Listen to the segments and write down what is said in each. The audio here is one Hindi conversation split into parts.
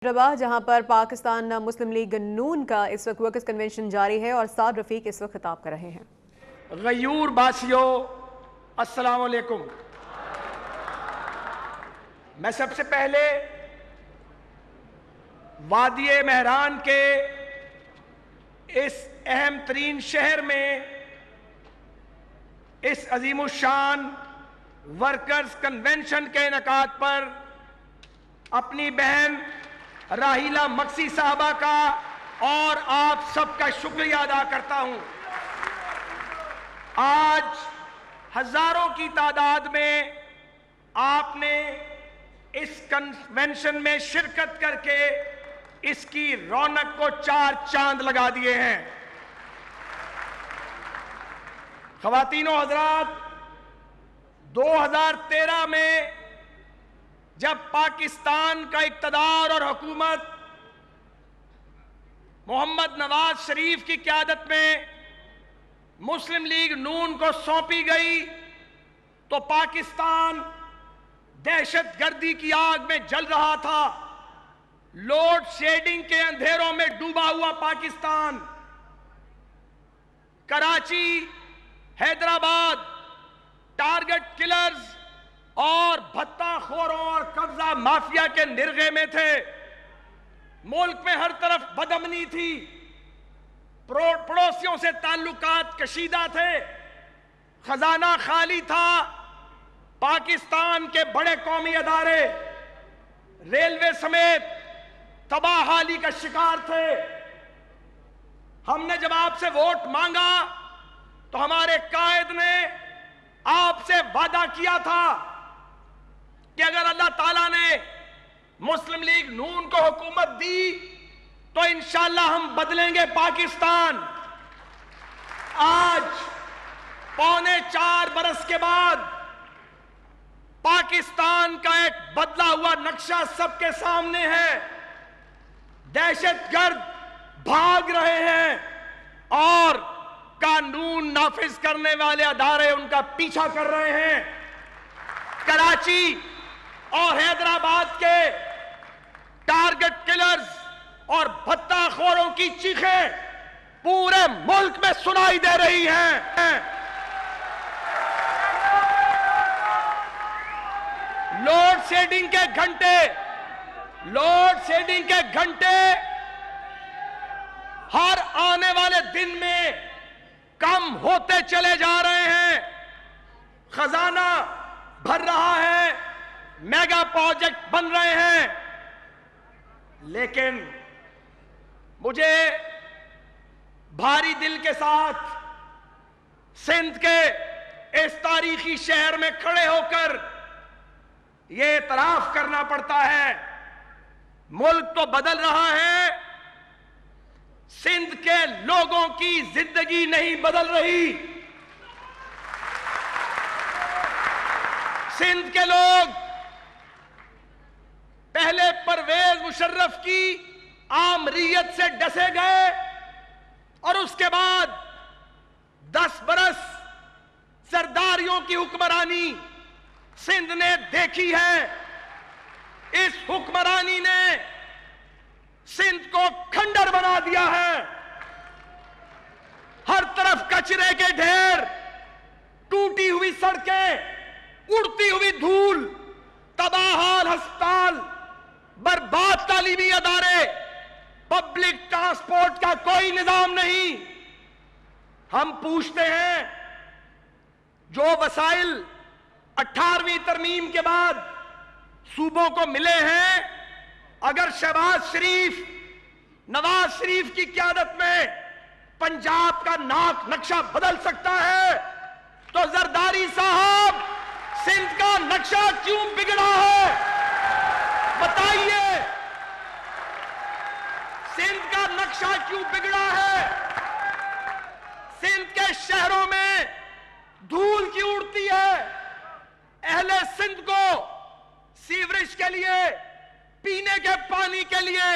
रबाह जहां पर पाकिस्तान मुस्लिम लीग नून का इस वक्त वर्कर्स कन्वेंशन जारी है और साद रफीक इस वक्त खिताब कर रहे हैं। गयूर बासियो अस्सलाम वालेकुम। मैं सबसे पहले वादिये मेहरान के इस अहम तरीन शहर में इस अजीमुशान वर्कर्स कन्वेंशन के इनेकाद पर अपनी बहन राहिला मक्सी साहबा का और आप सबका शुक्रिया अदा करता हूं। आज हजारों की तादाद में आपने इस कन्वेंशन में शिरकत करके इसकी रौनक को चार चांद लगा दिए हैं। ख्वातीनो हजरात, 2013 में जब पाकिस्तान का इक़्तिदार और हुकूमत मोहम्मद नवाज शरीफ की क़यादत में मुस्लिम लीग नून को सौंपी गई तो पाकिस्तान दहशतगर्दी की आग में जल रहा था। लोड शेडिंग के अंधेरों में डूबा हुआ पाकिस्तान, कराची, हैदराबाद टारगेट किलर्स और भत्ताखोरों और कब्जा माफिया के निर्गे में थे। मुल्क में हर तरफ बदअमनी थी, पड़ोसियों से ताल्लुकात कशीदा थे, खजाना खाली था। पाकिस्तान के बड़े कौमी अदारे रेलवे समेत तबाहाली का शिकार थे। हमने जब आपसे वोट मांगा तो हमारे कायद ने आपसे वादा किया था कि अगर अल्लाह ताला ने मुस्लिम लीग नून को हुकूमत दी तो इंशाअल्लाह हम बदलेंगे पाकिस्तान। आज 4.25 बरस के बाद पाकिस्तान का एक बदला हुआ नक्शा सबके सामने है। दहशतगर्द भाग रहे हैं और कानून नाफिज करने वाले अदारे उनका पीछा कर रहे हैं। कराची और हैदराबाद के टारगेट किलर्स और भत्ताखोरों की चीखें पूरे मुल्क में सुनाई दे रही हैं। लोड शेडिंग के घंटे हर आने वाले दिन में कम होते चले जा रहे हैं। खजाना भर रहा है, मेगा प्रोजेक्ट बन रहे हैं, लेकिन मुझे भारी दिल के साथ सिंध के इस तारीखी शहर में खड़े होकर यह इतराफ करना पड़ता है, मुल्क तो बदल रहा है, सिंध के लोगों की जिंदगी नहीं बदल रही। सिंध के लोग पहले परवेज मुशर्रफ की आमरीयत से डसे गए और उसके बाद 10 बरस सरदारियों की हुक्मरानी सिंध ने देखी है। इस हुक्मरानी ने सिंध को खंडर बना दिया है। हर तरफ कचरे के ढेर, टूटी हुई सड़कें, उड़ती हुई धूल, तबाहाल अस्पताल, बर्बाद तालीमी अदारे, पब्लिक ट्रांसपोर्ट का कोई निजाम नहीं। हम पूछते हैं, जो वसाइल 18वीं तरमीम के बाद सूबों को मिले हैं, अगर शहबाज शरीफ, नवाज शरीफ की क़यादत में पंजाब का नाक नक्शा बदल सकता है तो जरदारी साहब सिंध का नक्शा क्यों बिगड़ा है? बताइए, सिंध का नक्शा क्यों बिगड़ा है? सिंध के शहरों में धूल क्यों उड़ती है? अहले सिंध को सीवरेज के लिए, पीने के पानी के लिए,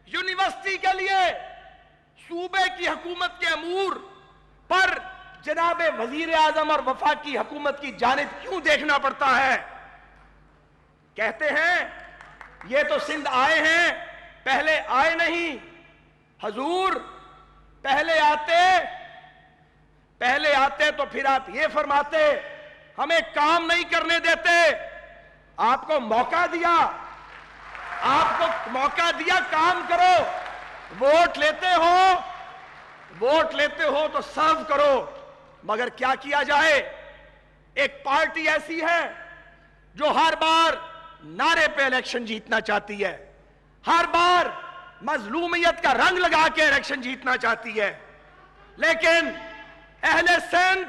यूनिवर्सिटी के लिए सूबे की हुकूमत के अमूर पर जनाब वजीर आजम और वफाकी हुकूमत की जानिब क्यों देखना पड़ता है? कहते हैं ये तो सिंध आए हैं, पहले आए नहीं। हजूर पहले आते तो फिर आप ये फरमाते हमें काम नहीं करने देते। आपको मौका दिया काम करो। वोट लेते हो तो सर्व करो। मगर क्या किया जाए? एक पार्टी ऐसी है जो हर बार नारे पे इलेक्शन जीतना चाहती है, हर बार मजलूमियत का रंग लगा के इलेक्शन जीतना चाहती है। लेकिन अहले सिंध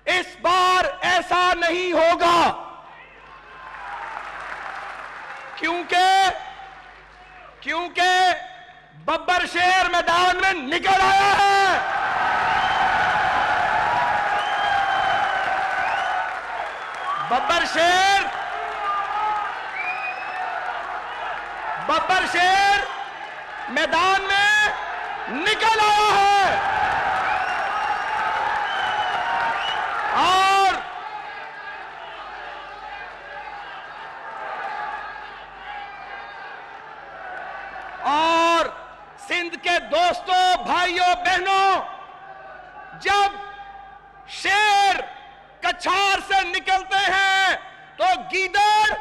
इस बार ऐसा नहीं होगा, क्योंकि बब्बर शेर मैदान में निकल आया है। बब्बर शेर मैदान में निकल आया है। और सिंध के दोस्तों, भाइयों, बहनों, जब शेर कछार से निकलते हैं तो गीदड़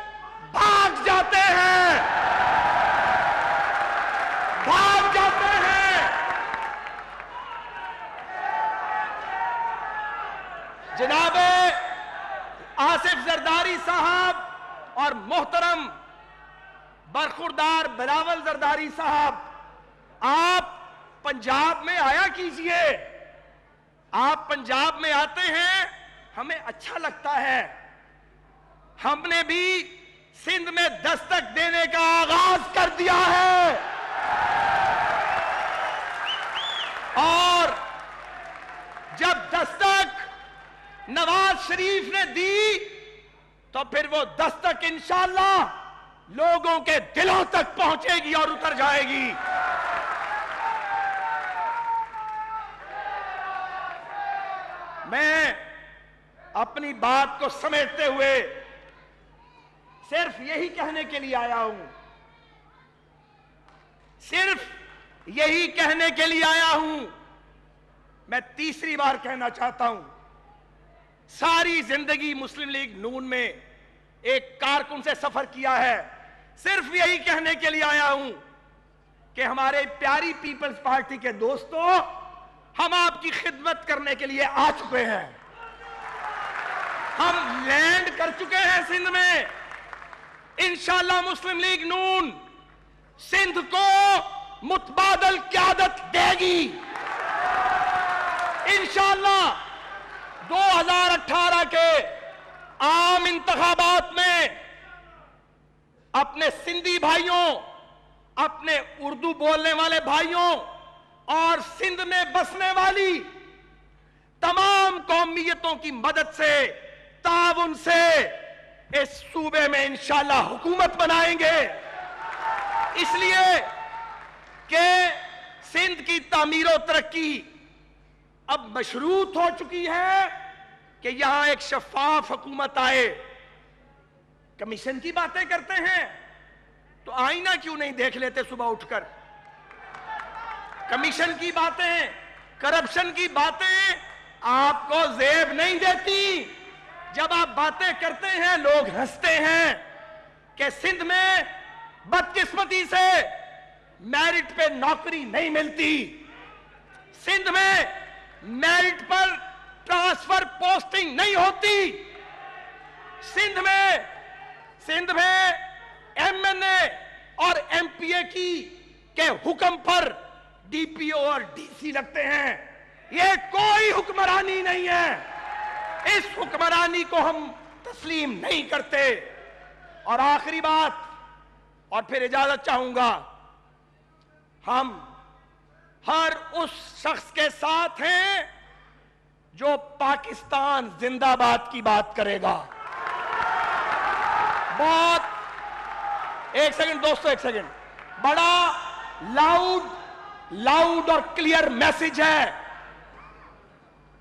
भाग जाते हैं। जनाबे आसिफ जरदारी साहब और मोहतरम बरखुरदार बिलावल जरदारी साहब, आप पंजाब में आया कीजिए। आप पंजाब में आते हैं, हमें अच्छा लगता है। हमने भी सिंध में दस्तक देने का आगाज कर दिया है और जब दस्तक नवाज शरीफ ने दी तो फिर वो दस्तक इंशाअल्लाह लोगों के दिलों तक पहुंचेगी और उतर जाएगी। मैं अपनी बात को समेटते हुए सिर्फ यही कहने के लिए आया हूं, मैं तीसरी बार कहना चाहता हूं, सारी जिंदगी मुस्लिम लीग नून में एक कारकुन से सफर किया है। सिर्फ यही कहने के लिए आया हूं कि हमारे प्यारी पीपल्स पार्टी के दोस्तों, हम आपकी खिदमत करने के लिए आ चुके हैं। हम लैंड कर चुके हैं सिंध में। इंशाअल्लाह मुस्लिम लीग नून सिंध को मुतबादल क़यादत देगी। इंशाअल्लाह 2018 के आम इंतखाबात में अपने सिंधी भाइयों, अपने उर्दू बोलने वाले भाइयों और सिंध में बसने वाली तमाम कौमियतों की मदद से, ताउन से इस सूबे में इंशाअल्लाह हुकूमत बनाएंगे। इसलिए कि सिंध की तामीर और तरक्की अब मशरूत हो चुकी है कि यहां एक शफाफ हुकूमत आए। कमीशन की बातें करते हैं तो आईना क्यों नहीं देख लेते सुबह उठकर? कमीशन की बातें, करप्शन की बातें आपको जेब नहीं देती। जब आप बातें करते हैं लोग हंसते हैं कि सिंध में बदकिस्मती से मेरिट पे नौकरी नहीं मिलती, सिंध में मेरिट पर ट्रांसफर पोस्टिंग नहीं होती, सिंध में एमएनए और एमपीए के हुक्म पर डीपीओ और डीसी लगते हैं। यह कोई हुक्मरानी नहीं है। इस हुक्मरानी को हम तस्लीम नहीं करते। और आखिरी बात, और फिर इजाजत चाहूंगा, हम हर उस शख्स के साथ हैं जो पाकिस्तान जिंदाबाद की बात करेगा। एक सेकंड दोस्तों, एक सेकंड। बड़ा लाउड और क्लियर मैसेज है।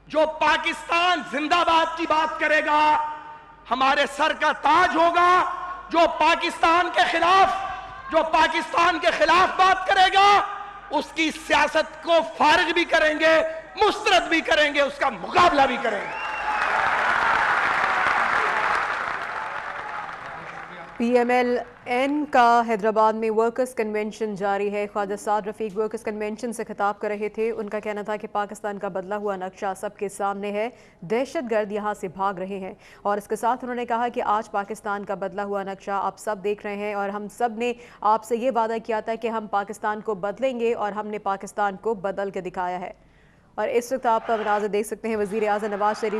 जो पाकिस्तान जिंदाबाद की बात करेगा हमारे सर का ताज होगा। जो पाकिस्तान के खिलाफ जो पाकिस्तान के खिलाफ बात करेगा उसकी सियासत को फारिग भी करेंगे, मुस्तरद भी करेंगे, उसका मुकाबला भी करेंगे। PMLN का हैदराबाद में वर्कर्स कन्वेंशन जारी है। ख्वाजा साद रफीक वर्कर्स कन्वेंशन से खिताब कर रहे थे। उनका कहना था कि पाकिस्तान का बदला हुआ नक्शा सबके सामने है, दहशतगर्द यहाँ से भाग रहे हैं। और इसके साथ उन्होंने कहा कि आज पाकिस्तान का बदला हुआ नक्शा आप सब देख रहे हैं और हम सब ने आपसे ये वादा किया था कि हम पाकिस्तान को बदलेंगे और हमने पाकिस्तान को बदल के दिखाया है। और इस वक्त आप मनाज़िर देख सकते हैं, वज़ीर आज़म नवाज शरीफ